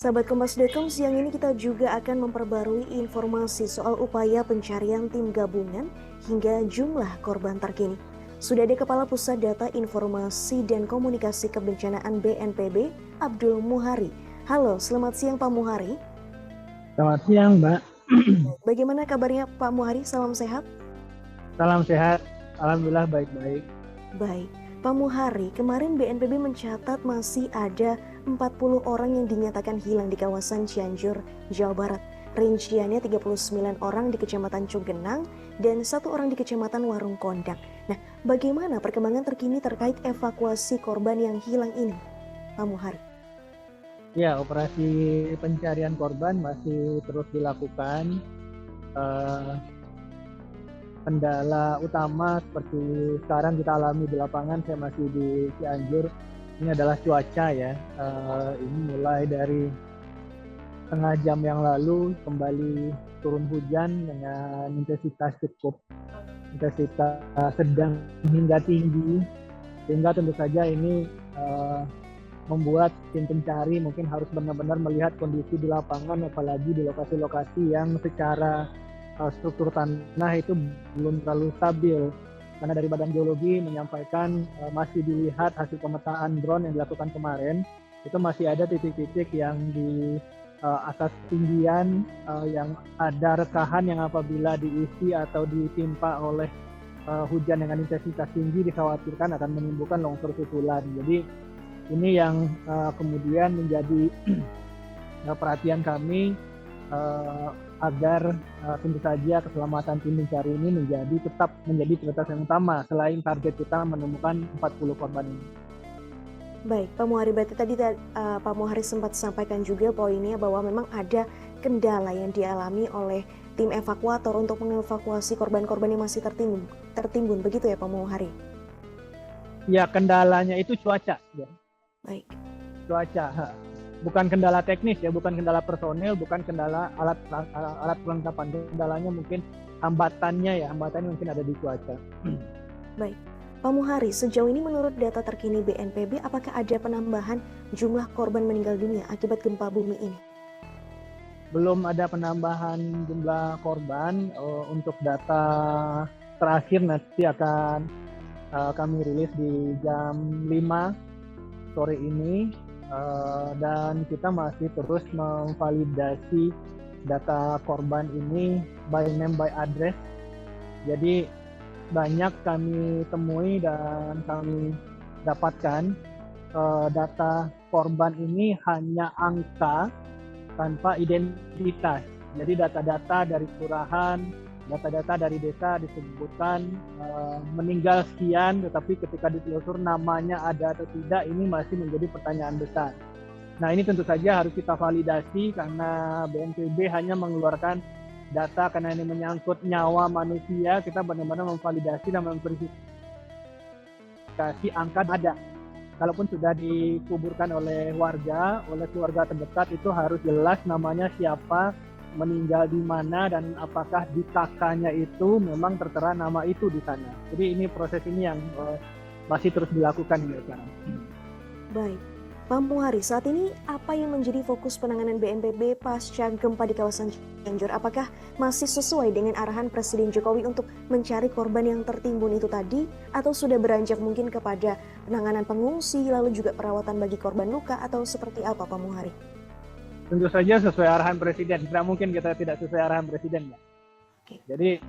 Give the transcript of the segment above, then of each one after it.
Sahabat Kompas.com, siang ini kita juga akan memperbarui informasi soal upaya pencarian tim gabungan hingga jumlah korban terkini. Sudah ada Kepala Pusat Data Informasi dan Komunikasi Kebencanaan BNPB, Abdul Muhari. Halo, selamat siang Pak Muhari. Selamat siang, Mbak. Bagaimana kabarnya Pak Muhari? Salam sehat? Salam sehat. Alhamdulillah baik-baik. Baik. Pak Muhari, kemarin BNPB mencatat masih ada 40 orang yang dinyatakan hilang di kawasan Cianjur, Jawa Barat. Rinciannya 39 orang di Kecamatan Cugenang dan 1 orang di Kecamatan Warung Kondang. Nah, bagaimana perkembangan terkini terkait evakuasi korban yang hilang ini, Pak Muhari? Ya, operasi pencarian korban masih terus dilakukan. Kendala utama seperti sekarang kita alami di lapangan, saya masih di Cianjur, ini adalah cuaca ya. Ini mulai dari setengah jam yang lalu kembali turun hujan dengan intensitas sedang hingga tinggi, sehingga tentu saja ini membuat tim pencari mungkin harus benar-benar melihat kondisi di lapangan, apalagi di lokasi-lokasi yang secara struktur tanah itu belum terlalu stabil. Karena dari Badan Geologi menyampaikan masih dilihat hasil pemetaan drone yang dilakukan kemarin, itu masih ada titik-titik yang di atas ketinggian yang ada rekahan yang apabila diisi atau ditimpa oleh hujan dengan intensitas tinggi dikhawatirkan akan menimbulkan longsor susulan. Jadi ini yang kemudian menjadi perhatian kami agar tentu saja keselamatan tim pencari ini tetap menjadi prioritas yang utama selain target kita menemukan 40 korban ini. Baik, Pak Muhari, berarti tadi Pak Muhari sempat sampaikan juga poinnya bahwa memang ada kendala yang dialami oleh tim evakuator untuk mengevakuasi korban-korban yang masih tertimbun, begitu ya Pak Muhari? Ya, kendalanya itu cuaca. Ya. Baik. Cuaca, bukan kendala teknis ya, bukan kendala personel, bukan kendala alat perlengkapan. Kendalanya mungkin hambatannya mungkin ada di cuaca. Baik. Pak Muhari, sejauh ini menurut data terkini BNPB, apakah ada penambahan jumlah korban meninggal dunia akibat gempa bumi ini? Belum ada penambahan jumlah korban. Untuk data terakhir nanti akan kami rilis di jam 5 sore ini, dan kita masih terus memvalidasi data korban ini by name by address. Jadi banyak kami temui dan kami dapatkan data korban ini hanya angka tanpa identitas. Jadi data-data dari kelurahan, data-data dari desa disebutkan meninggal sekian, tetapi ketika ditelusur namanya ada atau tidak, ini masih menjadi pertanyaan besar. Nah, ini tentu saja harus kita validasi karena BNPB hanya mengeluarkan data karena ini menyangkut nyawa manusia. Kita benar-benar memvalidasi dan memverifikasi angka ada. Kalaupun sudah dikuburkan oleh warga, oleh keluarga terdekat, itu harus jelas namanya siapa, meninggal di mana, dan apakah di kakaknya itu memang tertera nama itu di sana. Jadi ini proses ini yang masih terus dilakukan sekarang. Baik, Pak Muhari, saat ini apa yang menjadi fokus penanganan BNPB pasca gempa di kawasan Cianjur? Apakah masih sesuai dengan arahan Presiden Jokowi untuk mencari korban yang tertimbun itu tadi, atau sudah beranjak mungkin kepada penanganan pengungsi, lalu juga perawatan bagi korban luka, atau seperti apa Pak Muhari? Tentu saja sesuai arahan Presiden, tidak mungkin kita tidak sesuai arahan Presiden. Okay. Jadi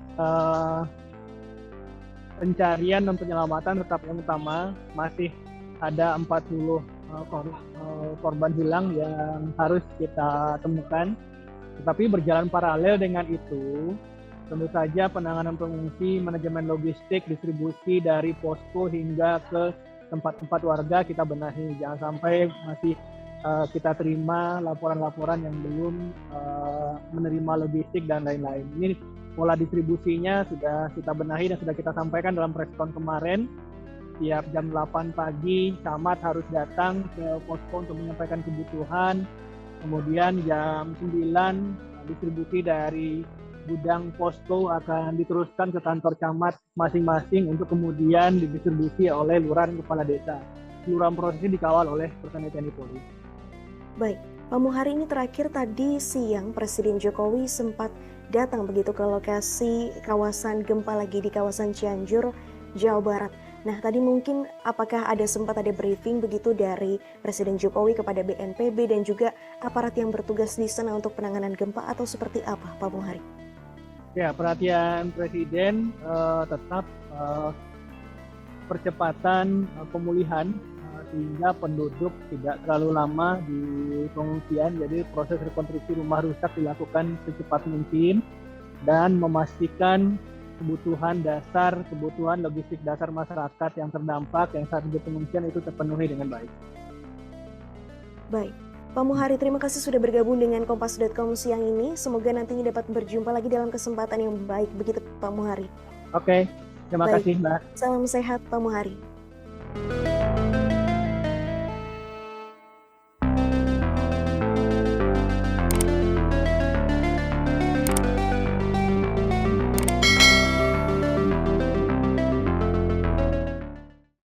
pencarian dan penyelamatan tetap yang utama. Masih ada 40 korban hilang yang harus kita temukan. Tetapi berjalan paralel dengan itu, tentu saja penanganan pengungsi, manajemen logistik, distribusi dari posko hingga ke tempat-tempat warga kita benahi. Jangan sampai masih kita terima laporan-laporan yang belum menerima logistik dan lain-lain. Ini pola distribusinya sudah kita benahi dan sudah kita sampaikan dalam preskon kemarin. Tiap jam 8 pagi, camat harus datang ke posko untuk menyampaikan kebutuhan. Kemudian jam 9, distribusi dari gudang posko akan diteruskan ke kantor camat masing-masing untuk kemudian didistribusi oleh lurah dan kepala desa. Seluruh prosesnya dikawal oleh personel TNI Polri. Baik, Pak Muhari, ini terakhir tadi siang Presiden Jokowi sempat datang begitu ke lokasi kawasan gempa lagi di kawasan Cianjur, Jawa Barat. Nah, tadi mungkin apakah sempat ada briefing begitu dari Presiden Jokowi kepada BNPB dan juga aparat yang bertugas di sana untuk penanganan gempa atau seperti apa, Pak Muhari? Ya, perhatian Presiden tetap percepatan pemulihan sehingga penduduk tidak terlalu lama di pengungsian. Jadi proses rekonstruksi rumah rusak dilakukan secepat mungkin dan memastikan kebutuhan dasar, kebutuhan logistik dasar masyarakat yang terdampak yang saat di pengungsian itu terpenuhi dengan baik. Baik, Pak Muhari, terima kasih sudah bergabung dengan Kompas.com siang ini. Semoga nantinya dapat berjumpa lagi dalam kesempatan yang baik begitu, Pak Muhari. Oke, terima kasih Mbak. Salam sehat, Pak Muhari.